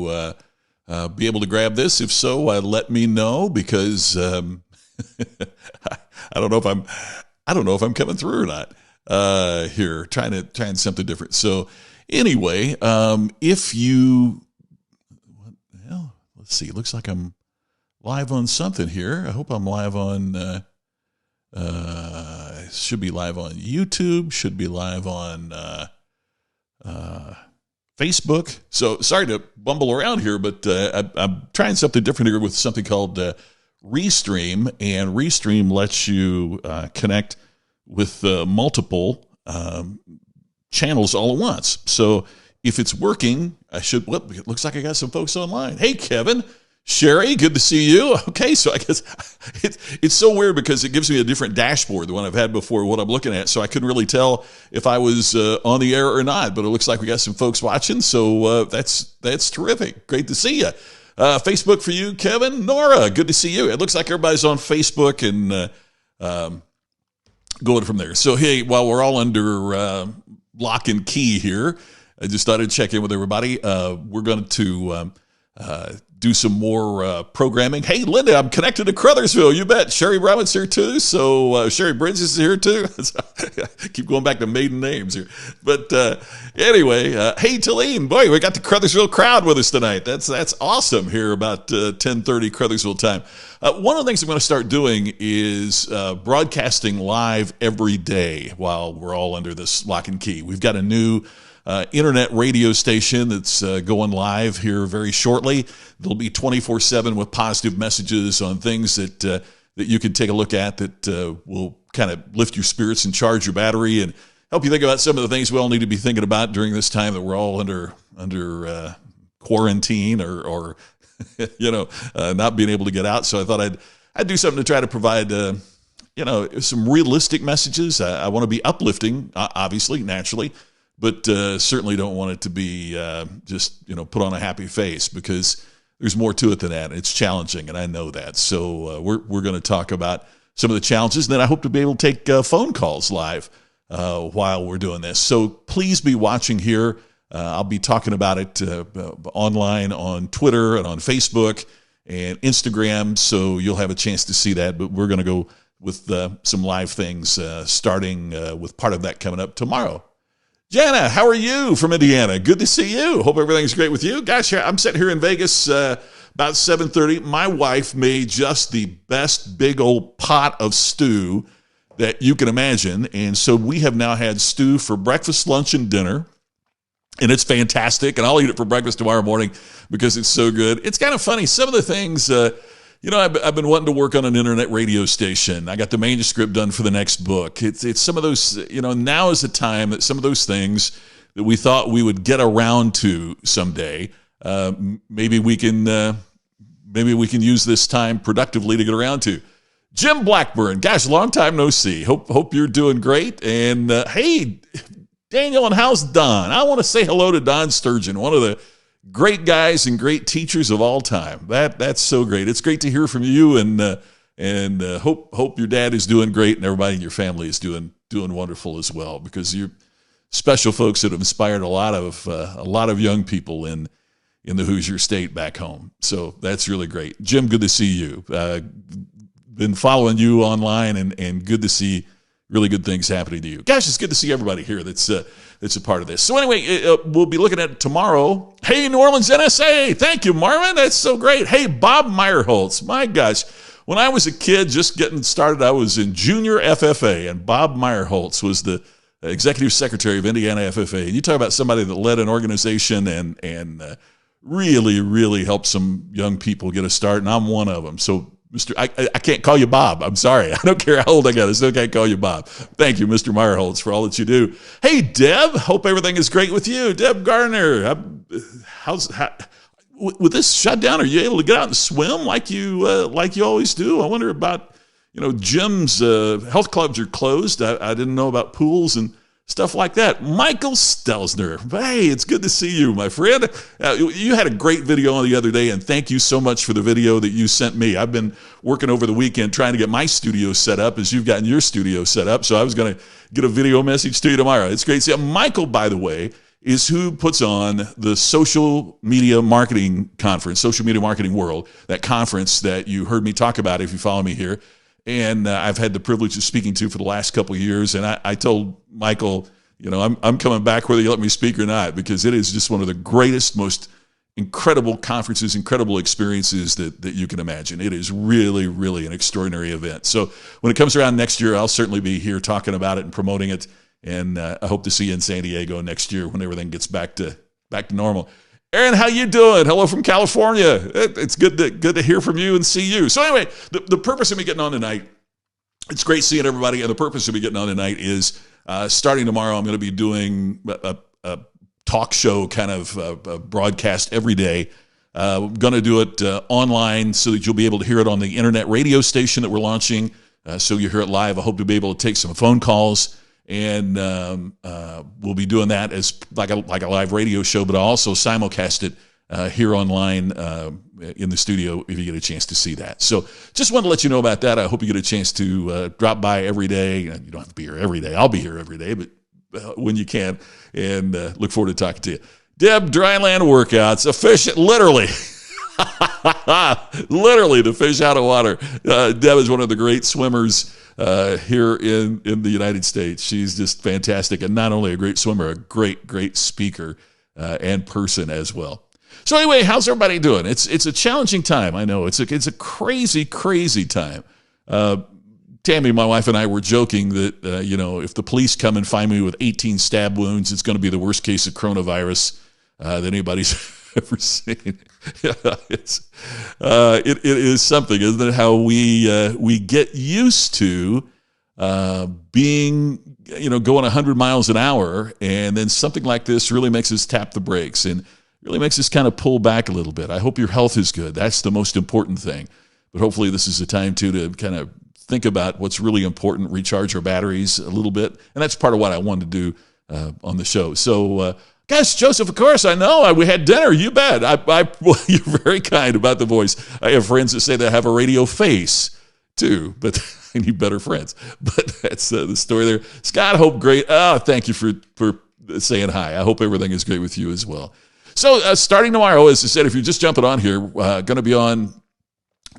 be able to grab this? If so, let me know, because I don't know if I'm coming through or not. Here, trying something different. So anyway, if you, well, let's see. It looks like I'm live on something here. I hope I'm live on. Should be live on YouTube. Should be live on Facebook. So sorry to bumble around here, but I'm trying something different here with something called Restream, and Restream lets you connect with multiple channels all at once. So if it's working, it looks like I got some folks online. Hey, Kevin, Sherry, good to see you. Okay, so I guess it's so weird because it gives me a different dashboard than one I've had before, what I'm looking at. So I couldn't really tell if I was on the air or not, but it looks like we got some folks watching. So that's terrific. Great to see you. Facebook for you, Kevin. Nora, good to see you. It looks like everybody's on Facebook and going from there. So, hey, while we're all under lock and key here, I just thought I'd check in with everybody. We're going to do some more programming. Hey, Linda, I'm connected to Crothersville. You bet. Sherry Roberts here too. So Sherry Bridges is here too. Keep going back to maiden names here. But anyway, hey, Talene, boy, we got the Crothersville crowd with us tonight. That's awesome here about 10:30 Crothersville time. One of the things I'm going to start doing is broadcasting live every day while we're all under this lock and key. We've got a new internet radio station that's going live here very shortly. There'll be 24/7 with positive messages on things that you can take a look at that will kind of lift your spirits and charge your battery and help you think about some of the things we all need to be thinking about during this time that we're all under quarantine or not being able to get out. So I thought I'd do something to try to provide some realistic messages. I want to be uplifting, obviously, naturally, but certainly don't want it to be just put on a happy face, because there's more to it than that. It's challenging, and I know that. So we're going to talk about some of the challenges, and then I hope to be able to take phone calls live while we're doing this. So please be watching here. I'll be talking about it online on Twitter and on Facebook and Instagram, so you'll have a chance to see that. But we're going to go with some live things, starting with part of that coming up tomorrow. Jana, how are you from Indiana? Good to see you. Hope everything's great with you. Gosh, I'm sitting here in Vegas about 7:30. My wife made just the best big old pot of stew that you can imagine. And so we have now had stew for breakfast, lunch, and dinner. And it's fantastic. And I'll eat it for breakfast tomorrow morning because it's so good. It's kind of funny. Some of the things... I've been wanting to work on an internet radio station. I got the manuscript done for the next book. It's some of those, now is the time that some of those things that we thought we would get around to someday, maybe we can use this time productively to get around to. Jim Blackburn, gosh, long time no see. Hope you're doing great. And hey, Daniel, and how's Don? I want to say hello to Don Sturgeon, one of the great guys and great teachers of all time. That's so great. It's great to hear from you, and hope your dad is doing great and everybody in your family is doing wonderful as well, because you're special folks that have inspired a lot of young people in the Hoosier State back home. So that's really great. Jim, good to see you. Been following you online, and good to see really good things happening to you. Gosh, it's good to see everybody here that's a part of this. So anyway, we'll be looking at it tomorrow. Hey, New Orleans NSA. Thank you, Marvin. That's so great. Hey, Bob Meyerholtz. My gosh, when I was a kid just getting started, I was in junior FFA, and Bob Meyerholtz was the executive secretary of Indiana FFA. And you talk about somebody that led an organization and really, really helped some young people get a start, and I'm one of them. So I can't call you Bob. I'm sorry. I don't care how old I got. I still can't call you Bob. Thank you, Mr. Meyerholtz, for all that you do. Hey, Deb. Hope everything is great with you. Deb Garner. With this shutdown, are you able to get out and swim like you always do? I wonder about, gyms, health clubs are closed. I didn't know about pools and stuff like that. Michael Stelzner. Hey, it's good to see you, my friend. You had a great video on the other day, and thank you so much for the video that you sent me. I've been working over the weekend trying to get my studio set up as you've gotten your studio set up, so I was going to get a video message to you tomorrow. It's great to see you. Michael, by the way, is who puts on the social media marketing conference, social media marketing world, that conference that you heard me talk about if you follow me here. And I've had the privilege of speaking to for the last couple of years. And I told Michael, I'm coming back whether you let me speak or not, because it is just one of the greatest, most incredible conferences, incredible experiences that you can imagine. It is really, really an extraordinary event. So when it comes around next year, I'll certainly be here talking about it and promoting it. And I hope to see you in San Diego next year when everything gets back to normal. Aaron, how you doing? Hello from California. It's good to hear from you and see you. So anyway, the purpose of me getting on tonight, it's great seeing everybody. And the purpose of me getting on tonight is starting tomorrow, I'm going to be doing a talk show kind of broadcast every day. I'm going to do it online so that you'll be able to hear it on the internet radio station that we're launching. So you hear it live. I hope to be able to take some phone calls. And we'll be doing that as like a live radio show, but I'll also simulcast it here online in the studio if you get a chance to see that. So just wanted to let you know about that. I hope you get a chance to drop by every day. You don't have to be here every day. I'll be here every day, but when you can. And look forward to talking to you. Deb, dryland workouts, literally. Literally the fish out of water. Deb is one of the great swimmers here in the United States. She's just fantastic, and not only a great swimmer, a great speaker and person as well. So anyway, how's everybody doing? It's a challenging time. I know it's a crazy time. Tammy, my wife, and I were joking that if the police come and find me with 18 stab wounds, it's going to be the worst case of coronavirus that anybody's ever seen. It is something, isn't it? How we get used to being, going 100 miles an hour, and then something like this really makes us tap the brakes and really makes us kind of pull back a little bit. I hope your health is good. That's the most important thing. But hopefully this is a time to kind of think about what's really important, recharge our batteries a little bit, and that's part of what I wanted to do on the show. So. Gosh, Joseph, of course, I know. We had dinner. You bet. Well, you're very kind about the voice. I have friends that say they have a radio face, too, but I need better friends. But that's the story there. Scott, hope great. Oh, thank you for saying hi. I hope everything is great with you as well. So starting tomorrow, as I said, if you're just jumping on here, going to be on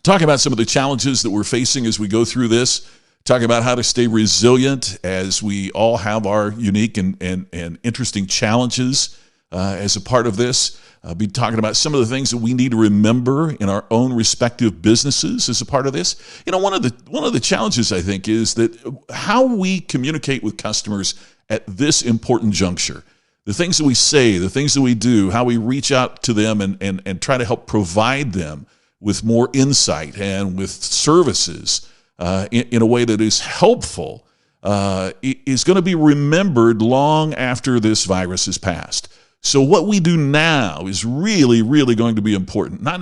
talking about some of the challenges that we're facing as we go through this. Talking about how to stay resilient as we all have our unique and interesting challenges as a part of this. I'll be talking about some of the things that we need to remember in our own respective businesses as a part of this. One of the challenges, I think, is that how we communicate with customers at this important juncture. The things that we say, the things that we do, how we reach out to them and try to help provide them with more insight and with services in a way that is helpful, is going to be remembered long after this virus has passed. So what we do now is really, really going to be important. Not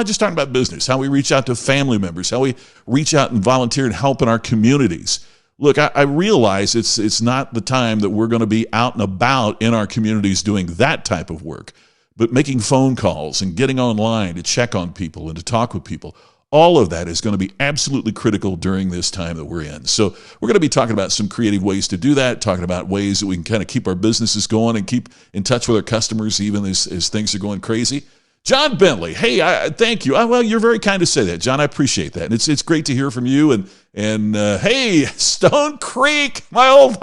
just talking about business, how we reach out to family members, how we reach out and volunteer and help in our communities. Look, I realize it's not the time that we're going to be out and about in our communities doing that type of work, but making phone calls and getting online to check on people and to talk with people. All of that is going to be absolutely critical during this time that we're in. So we're going to be talking about some creative ways to do that, talking about ways that we can kind of keep our businesses going and keep in touch with our customers even as things are going crazy. John Bentley, hey, thank you. Well, you're very kind to say that, John. I appreciate that. And it's great to hear from you. And hey, Stone Creek, my old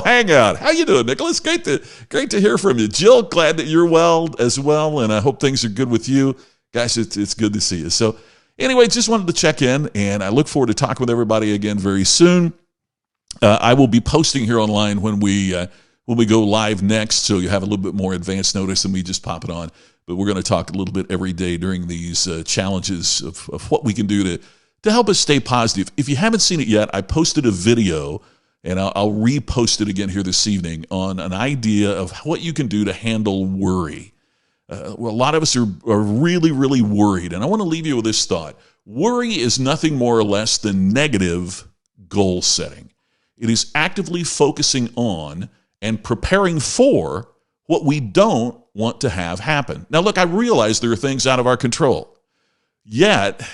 hangout. How you doing, Nicholas? Great to hear from you. Jill, glad that you're well as well, and I hope things are good with you. Gosh, it's good to see you. So anyway, just wanted to check in, and I look forward to talking with everybody again very soon. I will be posting here online when we go live next, so you have a little bit more advance notice than me just popping on. But we're going to talk a little bit every day during these challenges of what we can do to help us stay positive. If you haven't seen it yet, I posted a video, and I'll repost it again here this evening on an idea of what you can do to handle worry. A lot of us are really, really worried. And I want to leave you with this thought. Worry is nothing more or less than negative goal setting. It is actively focusing on and preparing for what we don't want to have happen. Now, look, I realize there are things out of our control. Yet,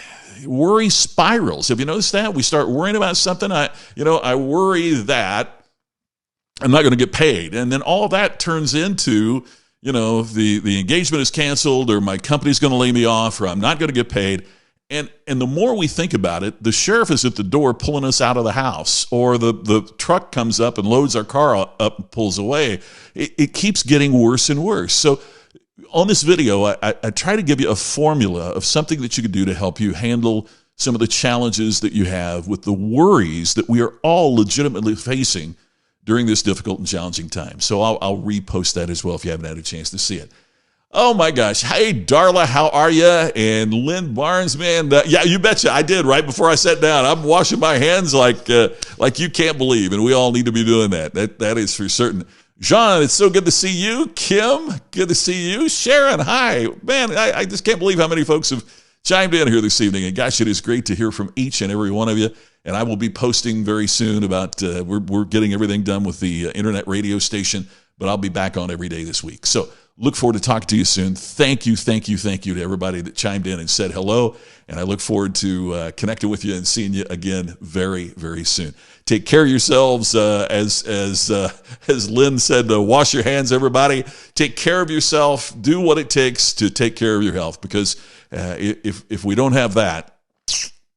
worry spirals. Have you noticed that? We start worrying about something. I worry that I'm not going to get paid. And then all that turns into, the engagement is canceled, or my company's going to lay me off, or I'm not going to get paid. And the more we think about it, the sheriff is at the door pulling us out of the house, or the truck comes up and loads our car up and pulls away. It keeps getting worse and worse. So on this video, I try to give you a formula of something that you could do to help you handle some of the challenges that you have with the worries that we are all legitimately facing during this difficult and challenging time. So I'll repost that as well if you haven't had a chance to see it. Oh my gosh. Hey, Darla, how are you? And Lynn Barnes, man. Yeah, you betcha. I did right before I sat down. I'm washing my hands like you can't believe, and we all need to be doing that. That is for certain. John, it's so good to see you. Kim, good to see you. Sharon, hi. Man, I just can't believe how many folks have chimed in here this evening. And gosh, it is great to hear from each and every one of you. And I will be posting very soon about, we're getting everything done with the internet radio station, but I'll be back on every day this week. So look forward to talking to you soon. Thank you to everybody that chimed in and said hello. And I look forward to connecting with you and seeing you again very, very soon. Take care of yourselves. As Lynn said, wash your hands, everybody. Take care of yourself. Do what it takes to take care of your health, because if we don't have that,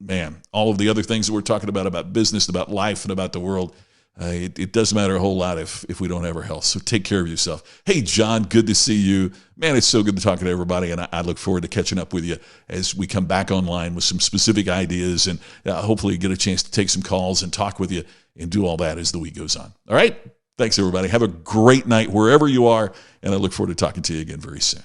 man, all of the other things that we're talking about business, about life, and about the world, it doesn't matter a whole lot if we don't have our health. So take care of yourself. Hey, John, good to see you. Man, it's so good to talk to everybody, and I look forward to catching up with you as we come back online with some specific ideas, and hopefully get a chance to take some calls and talk with you and do all that as the week goes on. All right? Thanks, everybody. Have a great night wherever you are, and I look forward to talking to you again very soon.